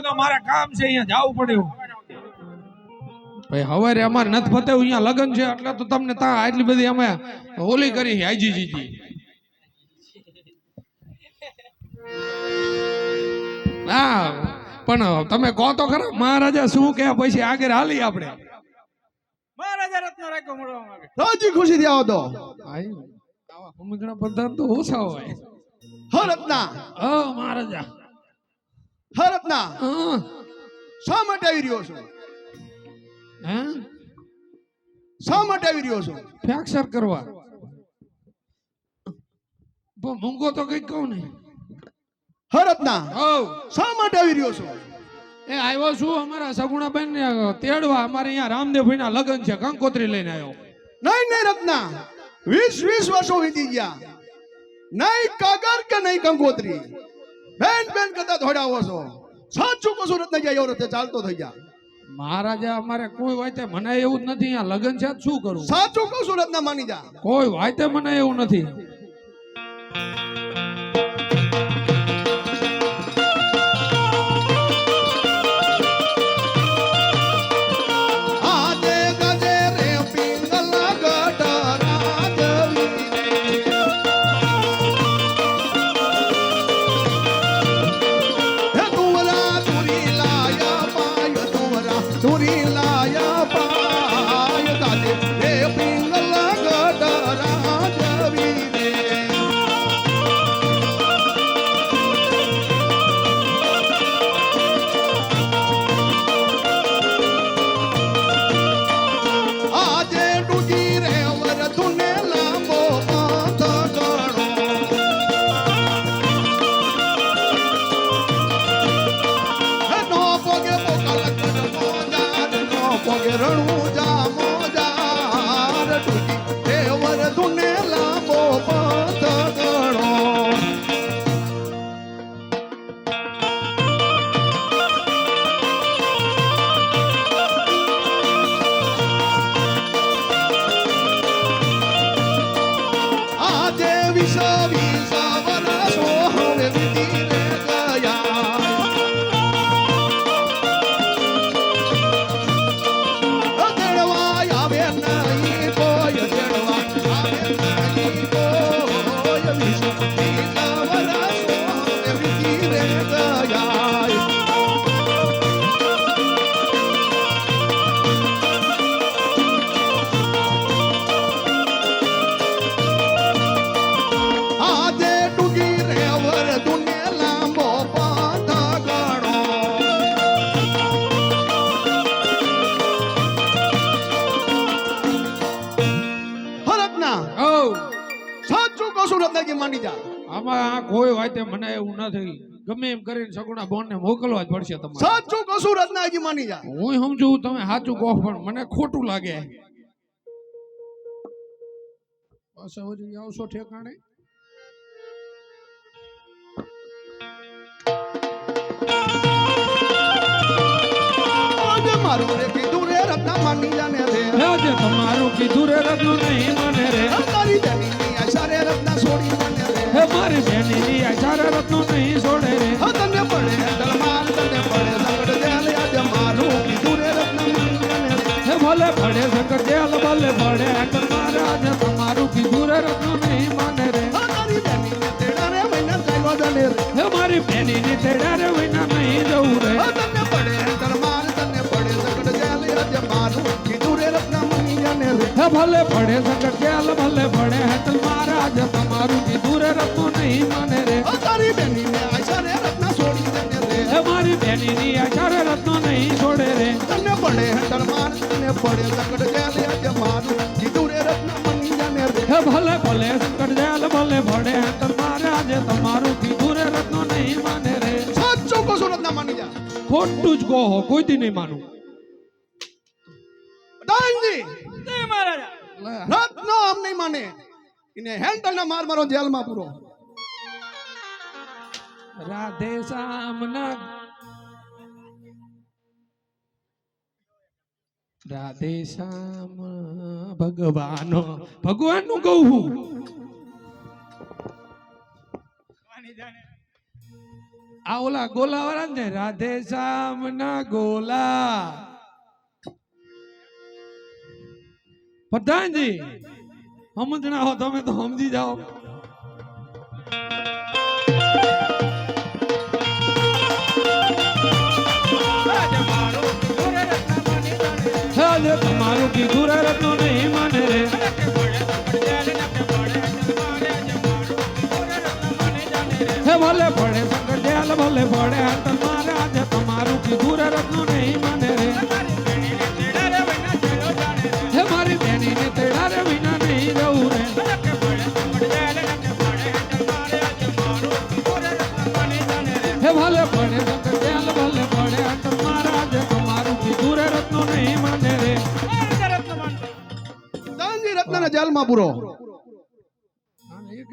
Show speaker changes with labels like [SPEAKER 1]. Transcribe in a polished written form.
[SPEAKER 1] તો મારે કામ છે, અહીંયા જવું પડ્યું. ભાઈ હવારે અમારે નથી ફતેવું, અહીંયા લગન છે એટલે તો તમને તા આટલી બધી અમે હોલી કરી હાજી જીજી. હા પણ તમે કહો તો ખરા મહારાજા શું કે પછી આગળ હાલી આપણે.
[SPEAKER 2] મહારાજા રત્ન રાખ્યો મળવા માંગે.
[SPEAKER 3] રાજી ખુશી થી આવો તો.
[SPEAKER 1] આવા સમજણા પ્રધાન તો ઓછા હોય.
[SPEAKER 3] હ રત્ના.
[SPEAKER 1] મહારાજા.
[SPEAKER 3] હ રત્ના. શા માટે આવી રહ્યો છો?
[SPEAKER 1] હે?
[SPEAKER 3] શા માટે આવી રહ્યો છો?
[SPEAKER 1] ફ્રેક્ચર કરવા. મૂંગો તો કઈ કહું ને.
[SPEAKER 3] હ રત્ના. શા માટે આવી રહ્યો છો?
[SPEAKER 1] એ આવ્યો છું અમારા સગુણાબેન ને તેડવા. અમારે અહીંયા રામદેવભાઈ ના લગ્ન છે, કંકોત્રી લઈને આવ્યો.
[SPEAKER 3] નહીં નહીં રત્ના, 20 વર્ષો વીતી ગયા, નહીં કાગર કે નહીં કંકોત્રી. બેન બેન કરતા દોડાવો છો. સાચું કહું છું રત્ના, એવો રસ્તે ચાલતો થઈ ગયા.
[SPEAKER 1] મહારાજા અમારે કોઈ વાતે મનાય એવું જ નથી. અહીંયા લગ્ન છે શું કરું?
[SPEAKER 3] સાચું કહું છું રત્ના, માની જા.
[SPEAKER 1] કોઈ વાતે મનાય એવું નથી. આમાં કોઈ વાતે મને એવું નથી. ગમે એમ કરીને સગુણા બોન ને મોકલવા જ પડશે તમારે.
[SPEAKER 3] સાચું કશું રત્નાજી માની જા.
[SPEAKER 1] હું સમજુ તમે સાચું કહો પણ મને ખોટું લાગે. બસ હજી આવશો ઠેકાણે.
[SPEAKER 3] મારું રે કીધું રે રત્ના માની જાને રે.
[SPEAKER 1] આજે તમારું કીધું રે રત્ન નહીં મને રે.
[SPEAKER 3] તારી બેની આશા રે રત્ના છોડી મને રે.
[SPEAKER 1] હે મારી બેની આશા રે રત્ન નહીં છોડે રે.
[SPEAKER 3] તને પડે દલમાન તને પડે સંકટ જેલ આજે મારું કીધું રે રત્ના માની જાને રે.
[SPEAKER 1] હે ભલે પડે સંકટ જેલ ભલે પડે હકર મારે આજે તમારું કીધું રે રત્ન નહીં માને રે.
[SPEAKER 3] તારી બેની ને તેડા રે મહિના ચાલ્યો જાને રે.
[SPEAKER 1] હે મારી બેની ની તેડા રે વિના નહીં જવું રે.
[SPEAKER 3] તને પડે દલમાન તને પડે સંકટ જેલ આજે મારું કીધું રે રત્ના માની જાને રે.
[SPEAKER 1] હે ભલે પડે સંકટ જેલ ભલે પડે હકર મારે આજે તમારું કીધું રે રત્ન નહીં માને રે.
[SPEAKER 3] તારી બેની ને આશા રે રત્ના છોડી જાને રે.
[SPEAKER 1] હે મારી બેની ની આશા રે રત્ન નહીં છોડે રે.
[SPEAKER 3] તને પડે દલમાન તને પડે સંકટ જેલ આજે મારું કીધું રે રત્ના માની જાને રે.
[SPEAKER 1] હે ભલે ભલે સંકટ જેલ ભલે પડે હકર મારે આજે તમારું કીધું રે રત્ન નહીં માને રે.
[SPEAKER 3] સાચું કશું રત્ના માની જા.
[SPEAKER 1] ખોટું જ કહો, કોઈથી નહીં માનું.
[SPEAKER 3] દાનજી
[SPEAKER 2] જય મહારાજા.
[SPEAKER 3] રત્નો આમ નહીં માને. ઇને હેન્ડલ ના માર મારો જેલમાં પૂરો.
[SPEAKER 1] રાધે સામના રાધે શ્યામ ભગવાન નું કહું. આ ઓલા ગોલા વાળા ને રાધે શ્યામ ના ગોલા. પ્રધાનજી સમજણા હો તમે તો સમજી જાઓ. તમારું કીધું રે રત્નો નહીં માને રે. હે ભલે પડે શંકર દયાલ ભલે પડે હંતર મહારાજ તમારું કીધું રે રત્નો નહીં માને રે. હે મારી બેની ને તેડા રે વિના નહીં રહું રે. હે ભલે પડે શંકર દયાલ ભલે પડે હંતર મહારાજ તમારું કીધું રે રત્નો નહીં માને રે.
[SPEAKER 3] દાનજી રત્નના જાલમાં પૂરો